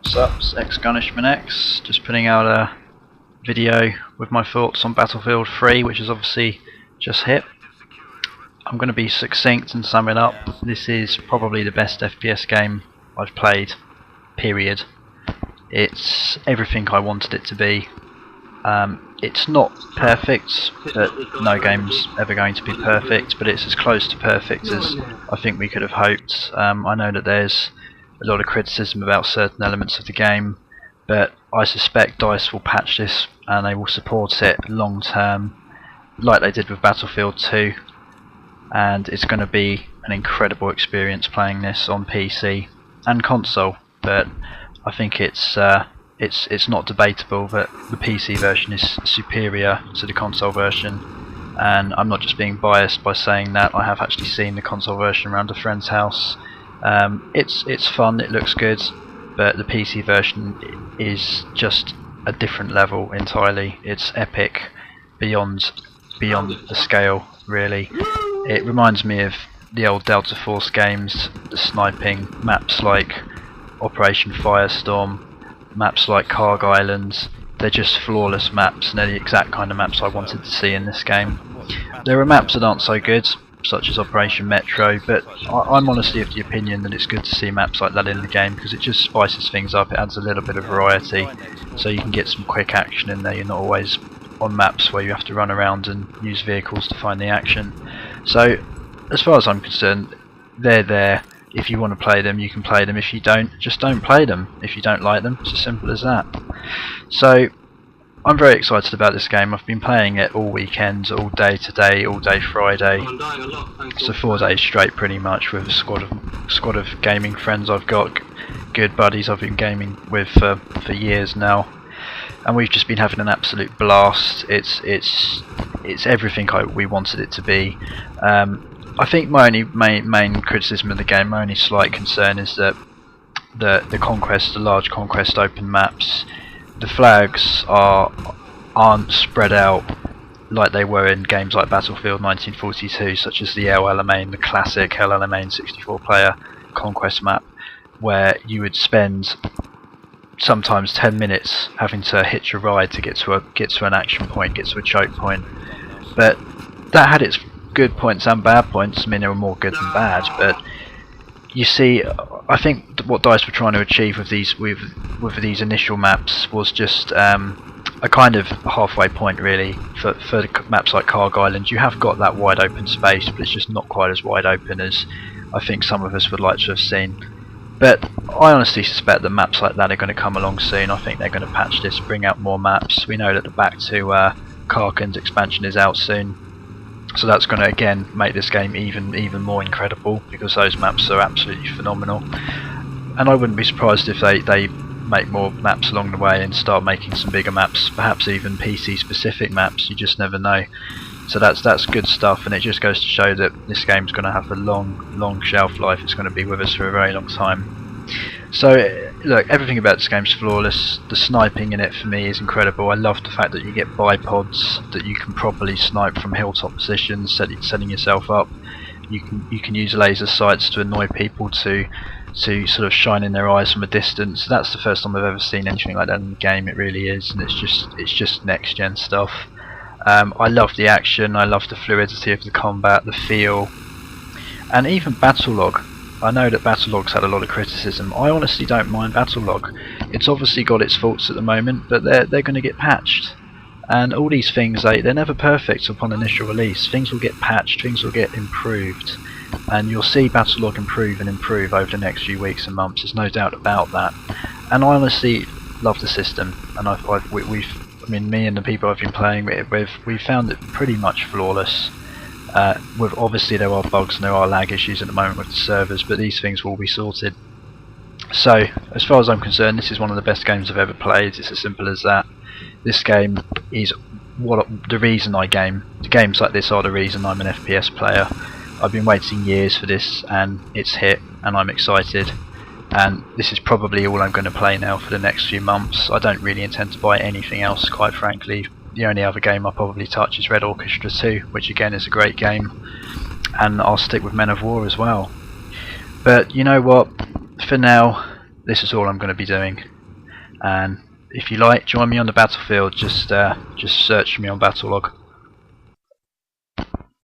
What's up, it's XGunishmanX, just putting out a video with my thoughts on Battlefield 3, which is obviously just hit. I'm going to be succinct and sum it up. This is probably the best FPS game I've played, period. It's everything I wanted it to be. It's not perfect, but no game's ever going to be perfect, but it's as close to perfect as I think we could have hoped. I know that there's a lot of criticism about certain elements of the game, but I suspect DICE will patch this and they will support it long term, like they did with Battlefield 2, and it's going to be an incredible experience playing this on PC and console. But I think it's not debatable that the PC version is superior to the console version, and I'm not just being biased by saying that. I have actually seen the console version around a friend's house. It's fun, it looks good, but the PC version is just a different level entirely. It's epic beyond the scale, really. It reminds me of the old Delta Force games, the sniping maps like Operation Firestorm, maps like Karg Island. They're just flawless maps, and they're the exact kind of maps I wanted to see in this game. There are maps that aren't so good, such as Operation Metro, but I'm honestly of the opinion that it's good to see maps like that in the game, because it just spices things up. It adds a little bit of variety, so you can get some quick action in there. You're not always on maps where you have to run around and use vehicles to find the action. So as far as I'm concerned, they're there. If you want to play them, you can play them. If you don't, just don't play them. If you don't like them, it's as simple as that. So I'm very excited about this game. I've been playing it all weekend, all day today, all day Friday. So 4 days straight pretty much, with a squad of gaming friends I've got, good buddies I've been gaming with for years now. And we've just been having an absolute blast. It's everything we wanted it to be. I think my only main criticism of the game, my only slight concern, is that the large conquest open maps, the flags aren't spread out like they were in games like Battlefield 1942, such as the El Alamein, the classic El Alamein 64-player conquest map, where you would spend sometimes 10 minutes having to hitch a ride to get to an action point, get to a choke point. But that had its good points and bad points. I mean, there were more good than bad, but you see, I think what DICE were trying to achieve with these initial maps was just a kind of halfway point, really. For maps like Karg Island, you have got that wide open space, but it's just not quite as wide open as I think some of us would like to have seen. But I honestly suspect that maps like that are going to come along soon. I think they're going to patch this, bring out more maps. We know that the Back to Karkand expansion is out soon, so that's going to again make this game even more incredible, because those maps are absolutely phenomenal. And I wouldn't be surprised if they make more maps along the way and start making some bigger maps, perhaps even PC specific maps. You just never know. So that's good stuff, and it just goes to show that this game's going to have a long shelf life. It's going to be with us for a very long time. So look, everything about this game's flawless. The sniping in it for me is incredible. I love the fact that you get bipods, that you can properly snipe from hilltop positions, setting yourself up. You can use laser sights to annoy people, to sort of shine in their eyes from a distance. That's the first time I've ever seen anything like that in the game. It really is, and it's just next gen stuff. I love the action, I love the fluidity of the combat, the feel, and even Battlelog. I know that Battlelog's had a lot of criticism. I honestly don't mind Battlelog. It's obviously got its faults at the moment, but they're going to get patched. And all these things, they're never perfect upon initial release. Things will get patched, things will get improved, and you'll see Battlelog improve and improve over the next few weeks and months. There's no doubt about that. And I honestly love the system, and me and the people I've been playing it with, we've found it pretty much flawless. With obviously there are bugs and there are lag issues at the moment with the servers, but these things will be sorted. So as far as I'm concerned, this is one of the best games I've ever played. It's as simple as that. This game is the reason I game. Games like this are the reason I'm an FPS player. I've been waiting years for this, and it's hit, and I'm excited. And this is probably all I'm going to play now for the next few months. I don't really intend to buy anything else, quite frankly. The only other game I'll probably touch is Red Orchestra 2, which again is a great game, and I'll stick with Men of War as well. But you know what, for now, this is all I'm going to be doing. And if you like, join me on the battlefield. Just search for me on Battlelog.